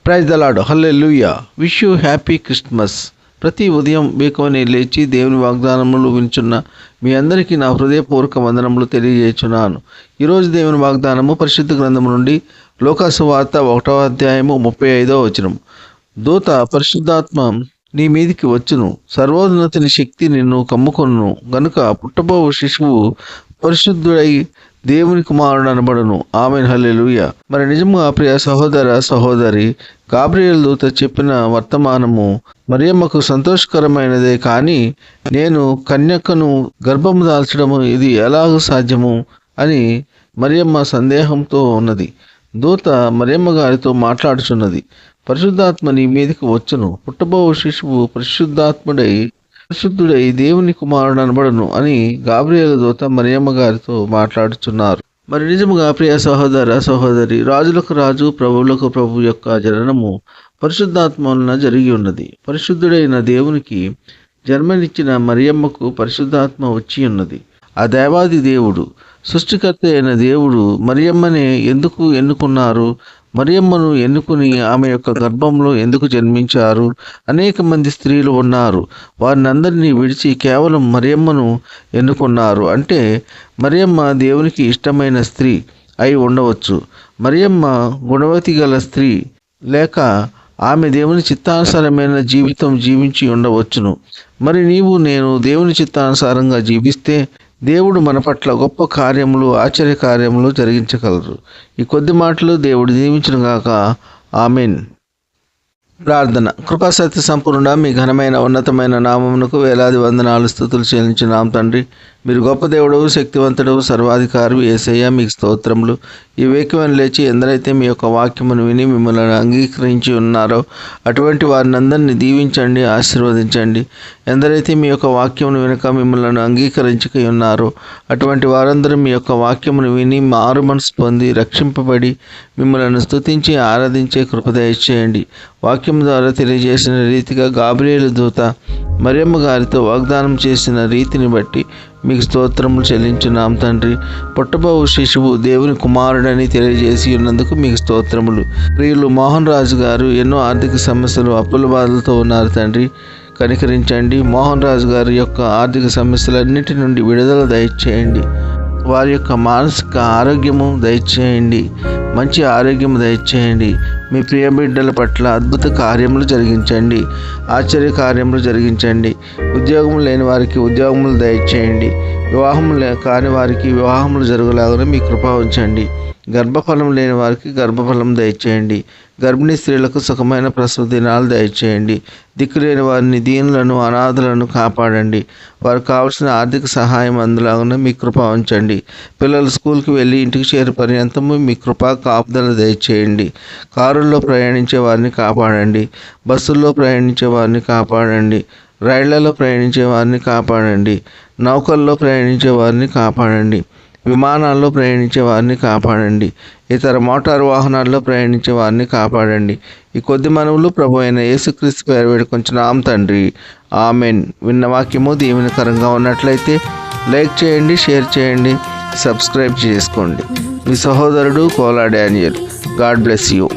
Praise the Lord, hallelujah. Wish you happy Christmas. ప్రతి ఉదయం వేకువనే లేచి దేవుని వాగ్దానములు వింటున్న మీ అందరికీ నా హృదయపూర్వక వందనములు తెలియజేస్తున్నాను. ఈరోజు దేవుని వాగ్దానము పరిశుద్ధ గ్రంథము నుండి లోకాసు వార్త 1వ అధ్యాయము 35వ వచనం. దూత పరిశుద్ధాత్మ నీ మీదికి వచ్చును, సర్వోన్నతుని శక్తి నిన్ను కమ్ముకొనును గనుక పుట్టబోవు శిశువు పరిశుద్ధుడై దేవుని కుమారుడు అనబడును. ఆమేన్, హల్లెలూయా. మరి నిజముగా ప్రియ సహోదర సహోదరి, గాబ్రియేలు దూత చెప్పిన వర్తమానము మరియమ్మకు సంతోషకరమైనదే, కానీ నేను కన్యకను గర్భము దాల్చడము ఇది ఎలాగూ సాధ్యము అని మరియమ్మ సందేహంతో ఉన్నది. దూత మరియమ్మ గారితో మాట్లాడుచున్నది. పరిశుద్ధాత్మ నీ మీదకి వచ్చును, పుట్టబోవు శిశువు పరిశుద్ధుడై దేవుని కుమారుడు అనబడును అని గాబ్రియేలు దూత మరియమ్మ గారితో మాట్లాడుచున్నారు. మరి నిజముగా ప్రియ సహోదర సహోదరి, రాజులకు రాజు ప్రభువులకు ప్రభు యొక్క జననము పరిశుద్ధాత్మ వలన జరిగి ఉన్నది. పరిశుద్ధుడైన దేవునికి జన్మనిచ్చిన మరియమ్మకు పరిశుద్ధాత్మ వచ్చి ఉన్నది. ఆ దేవాది దేవుడు, సృష్టికర్త అయిన దేవుడు మరియమ్మనే ఎందుకు ఎన్నుకున్నారు? మరియమ్మను ఎన్నుకుని ఆమె యొక్క గర్భంలో ఎందుకు జన్మించారు? అనేక మంది స్త్రీలు ఉన్నారు, వారిని అందరినీ విడిచి కేవలం మరియమ్మను ఎన్నుకున్నారు. అంటే మరియమ్మ దేవునికి ఇష్టమైన స్త్రీ అయి ఉండవచ్చు. మరియమ్మ గుణవతి గల స్త్రీ, లేక ఆమె దేవుని చిత్తానుసారమైన జీవితం జీవించి ఉండవచ్చును. మరి నీవు నేను దేవుని చిత్తానుసారంగా జీవిస్తే దేవుడు మన పట్ల గొప్ప కార్యములు, ఆశ్చర్య కార్యములు జరిగించగలరు. ఈ కొద్ది మాటలు దేవుడు దీవించును గాక. ఆమెన్. ప్రార్థన. కృపా సత్య సంపూర్ణ మీ ఘనమైన ఉన్నతమైన నామమునకు వేలాది వందనాలు స్తుతులు చెల్లించున్నాం తండ్రి. మీరు గొప్ప దేవుడవు, శక్తివంతుడవు, సర్వాధికారి యేసయ్య, మీకు స్తోత్రములు. ఈ వేకువని లేచి ఎందరైతే మీ యొక్క వాక్యమును విని మిమ్మల్ని అంగీకరించి ఉన్నారో అటువంటి వారిని అందరినీ దీవించండి, ఆశీర్వదించండి. ఎందరైతే మీ యొక్క వాక్యమును వినక మిమ్మల్ని అంగీకరించక ఉన్నారో అటువంటి వారందరూ మీ యొక్క వాక్యమును విని మారు మనసు పొంది రక్షింపబడి మిమ్మల్ని స్తుతించి ఆరాధించే కృప దయచేయండి. వాక్యం ద్వారా తెలియజేసిన రీతిగా గాబ్రియేలు దూత మరియమ్మ గారితో వాగ్దానం చేసిన రీతిని బట్టి మీకు స్తోత్రములు చెల్లించున్నాం తండ్రి. పుట్టబోవు శిశువు దేవుని కుమారుడని తెలియజేసి ఉన్నందుకు మీకు స్తోత్రములు. ప్రియులు మోహన్ రాజు గారు ఎన్నో ఆర్థిక సమస్యలు, అప్పుల బాధలతో ఉన్నారు తండ్రి. కనికరించండి. మోహన్ రాజు గారి యొక్క ఆర్థిక సమస్యలన్నిటి నుండి విడుదల దయచేయండి. వారి యొక్క మానసిక ఆరోగ్యము దయచేయండి, మంచి ఆరోగ్యము దయచేయండి. మీ ప్రియ బిడ్డల పట్ల అద్భుత కార్యములు జరిగించండి, ఆశ్చర్య కార్యములు జరిగించండి. ఉద్యోగం లేని వారికి ఉద్యోగములు దయచేయండి. వివాహములు కాని వారికి వివాహములు జరుగులాగానే మీ కృప ఉంచండి. గర్భఫలం లేని వారికి గర్భఫలం దయచేయండి. గర్భిణీ స్త్రీలకు సుఖమైన ప్రసవ దినాలు దయచేయండి. దిక్కులేని వారిని, దీనులను, అనాథులను కాపాడండి. వారికి కావాల్సిన ఆర్థిక సహాయం అందులాగానే మీ కృప ఉంచండి. పిల్లలు స్కూల్కి వెళ్ళి ఇంటికి చేరే పర్యంతము మీ కృప కాపుదల దయచేయండి. కారుల్లో ప్రయాణించే వారిని కాపాడండి. బస్సుల్లో ప్రయాణించే వారిని కాపాడండి. రైళ్లలో ప్రయాణించే వారిని కాపాడండి. నౌకల్లో ప్రయాణించే వారిని కాపాడండి. విమానాల్లో ప్రయాణించే వారిని కాపాడండి. ఇతర మోటారు వాహనాల్లో ప్రయాణించే వారిని కాపాడండి. ఈ కొద్ది మనవులు ప్రభు అయిన యేసుక్రీస్తు పేరు వేడుకొంచున్నాం తండ్రి. ఆమెన్. విన్న వాక్యము దీవెనకరంగా ఉన్నట్లయితే లైక్ చేయండి, షేర్ చేయండి, సబ్స్క్రైబ్ చేసుకోండి. మీ సహోదరుడు Kola Daniel. God bless you.